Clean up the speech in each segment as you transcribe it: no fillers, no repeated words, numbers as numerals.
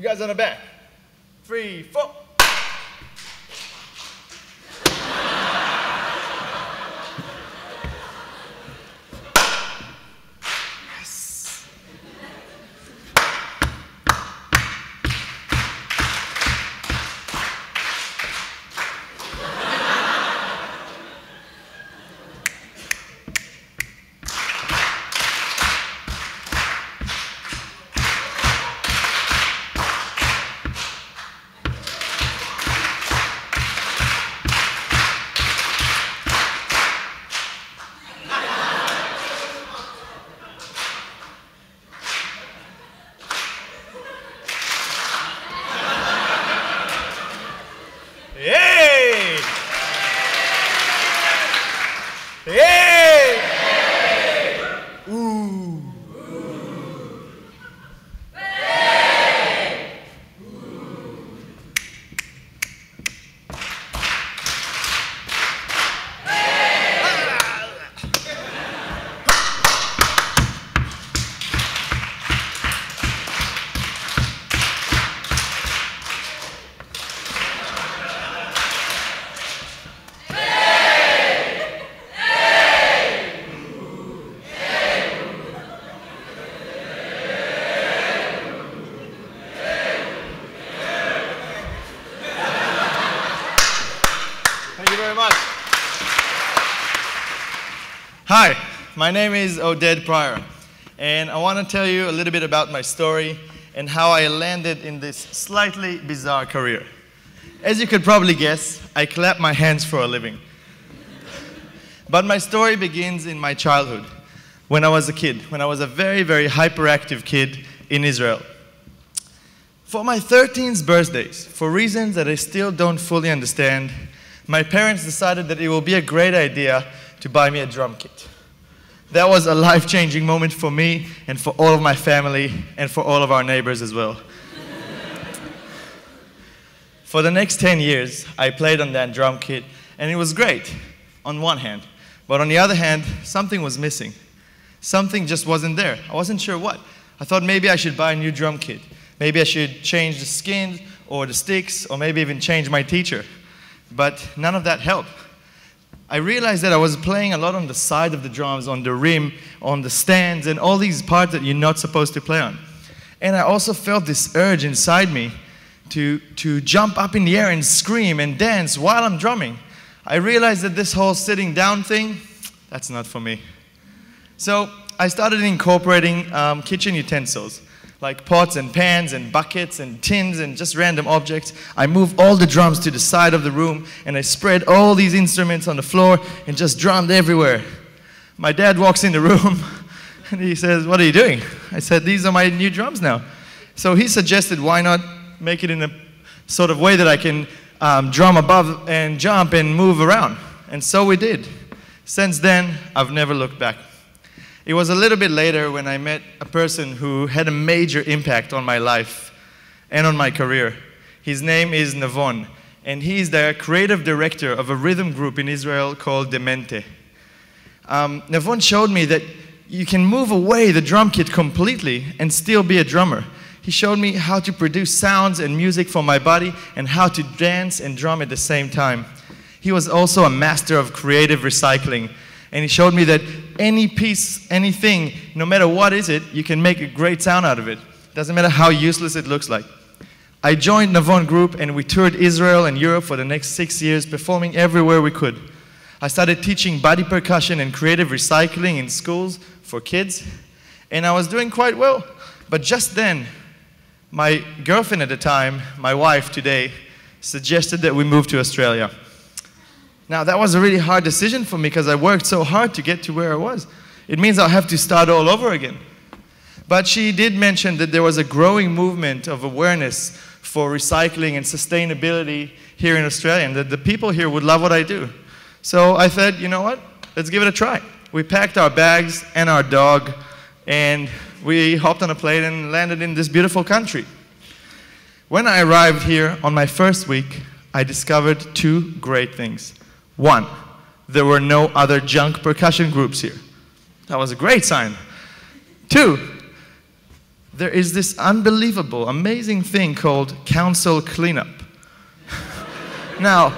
guys on the back. 3, 4. Hey! Hey! Hey! Ooh. Hey! Thank you very much. Hi, my name is Oded Pryor, and I want to tell you a little bit about my story and how I landed in this slightly bizarre career. As you could probably guess, I clap my hands for a living. But my story begins in my childhood, when I was a kid, when I was a very, very hyperactive kid in Israel. For my 13th birthdays, for reasons that I still don't fully understand, my parents decided that it will be a great idea to buy me a drum kit. That was a life-changing moment for me and for all of my family and for all of our neighbors as well. For the next 10 years, I played on that drum kit, and it was great on one hand. But on the other hand, something was missing. Something just wasn't there. I wasn't sure what. I thought maybe I should buy a new drum kit. Maybe I should change the skins or the sticks, or maybe even change my teacher. But none of that helped. I realized that I was playing a lot on the side of the drums, on the rim, on the stands, and all these parts that you're not supposed to play on. And I also felt this urge inside me to jump up in the air and scream and dance while I'm drumming. I realized that this whole sitting down thing, that's not for me. So I started incorporating kitchen utensils, like pots and pans and buckets and tins and just random objects. I moved all the drums to the side of the room, and I spread all these instruments on the floor and just drummed everywhere. My dad walks in the room and he says, "What are you doing?" I said, "These are my new drums now." So he suggested, why not make it in a sort of way that I can drum above and jump and move around. And so we did. Since then, I've never looked back. It was a little bit later when I met a person who had a major impact on my life and on my career. His name is Navon, and he's the creative director of a rhythm group in Israel called Demente. Navon showed me that you can move away the drum kit completely and still be a drummer. He showed me how to produce sounds and music for my body and how to dance and drum at the same time. He was also a master of creative recycling. And he showed me that any piece, anything, no matter what is it, you can make a great sound out of it. Doesn't matter how useless it looks like. I joined Navon Group, and we toured Israel and Europe for the next 6 years, performing everywhere we could. I started teaching body percussion and creative recycling in schools for kids, and I was doing quite well. But just then, my girlfriend at the time, my wife today, suggested that we move to Australia. Now, that was a really hard decision for me because I worked so hard to get to where I was. It means I'll have to start all over again. But she did mention that there was a growing movement of awareness for recycling and sustainability here in Australia, and that the people here would love what I do. So I said, you know what? Let's give it a try. We packed our bags and our dog, and we hopped on a plane and landed in this beautiful country. When I arrived here on my first week, I discovered two great things. One, there were no other junk percussion groups here. That was a great sign. Two, there is this unbelievable, amazing thing called council cleanup. Now,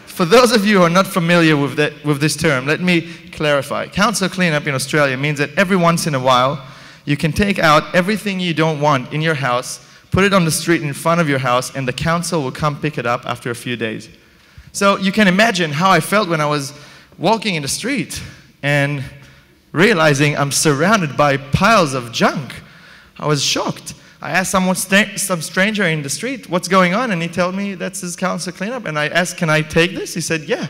for those of you who are not familiar with this term, let me clarify. Council cleanup in Australia means that every once in a while, you can take out everything you don't want in your house, put it on the street in front of your house, and the council will come pick it up after a few days. So you can imagine how I felt when I was walking in the street and realizing I'm surrounded by piles of junk. I was shocked. I asked some stranger in the street, what's going on? And he told me that's his council cleanup. And I asked, can I take this? He said, yeah.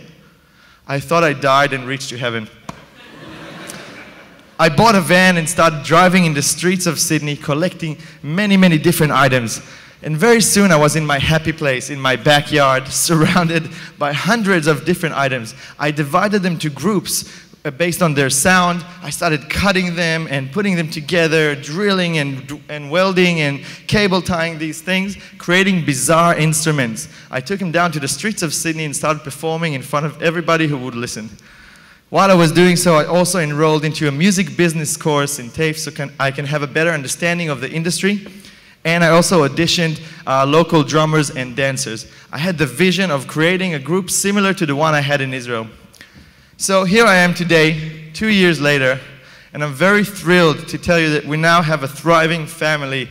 I thought I died and reached to heaven. I bought a van and started driving in the streets of Sydney, collecting many, many different items. And very soon I was in my happy place, in my backyard, surrounded by hundreds of different items. I divided them to groups based on their sound. I started cutting them and putting them together, drilling and welding and cable tying these things, creating bizarre instruments. I took them down to the streets of Sydney and started performing in front of everybody who would listen. While I was doing so, I also enrolled into a music business course in TAFE so I can have a better understanding of the industry. And I also auditioned local drummers and dancers. I had the vision of creating a group similar to the one I had in Israel. So here I am today, 2 years later, and I'm very thrilled to tell you that we now have a thriving family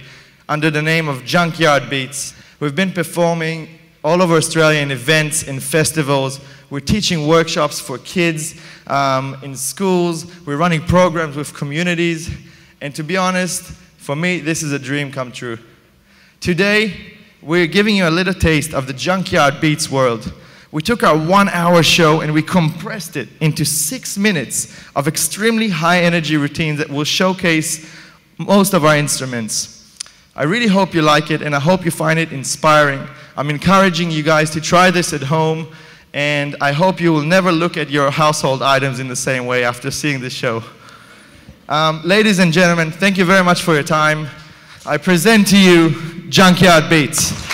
under the name of Junkyard Beats. We've been performing all over Australia in events, in festivals. We're teaching workshops for kids in schools. We're running programs with communities. And to be honest, for me, this is a dream come true. Today, we're giving you a little taste of the Junkyard Beats world. We took our 1-hour show and we compressed it into 6 minutes of extremely high energy routines that will showcase most of our instruments. I really hope you like it and I hope you find it inspiring. I'm encouraging you guys to try this at home and I hope you will never look at your household items in the same way after seeing this show. Ladies and gentlemen, thank you very much for your time. I present to you Junkyard Beats.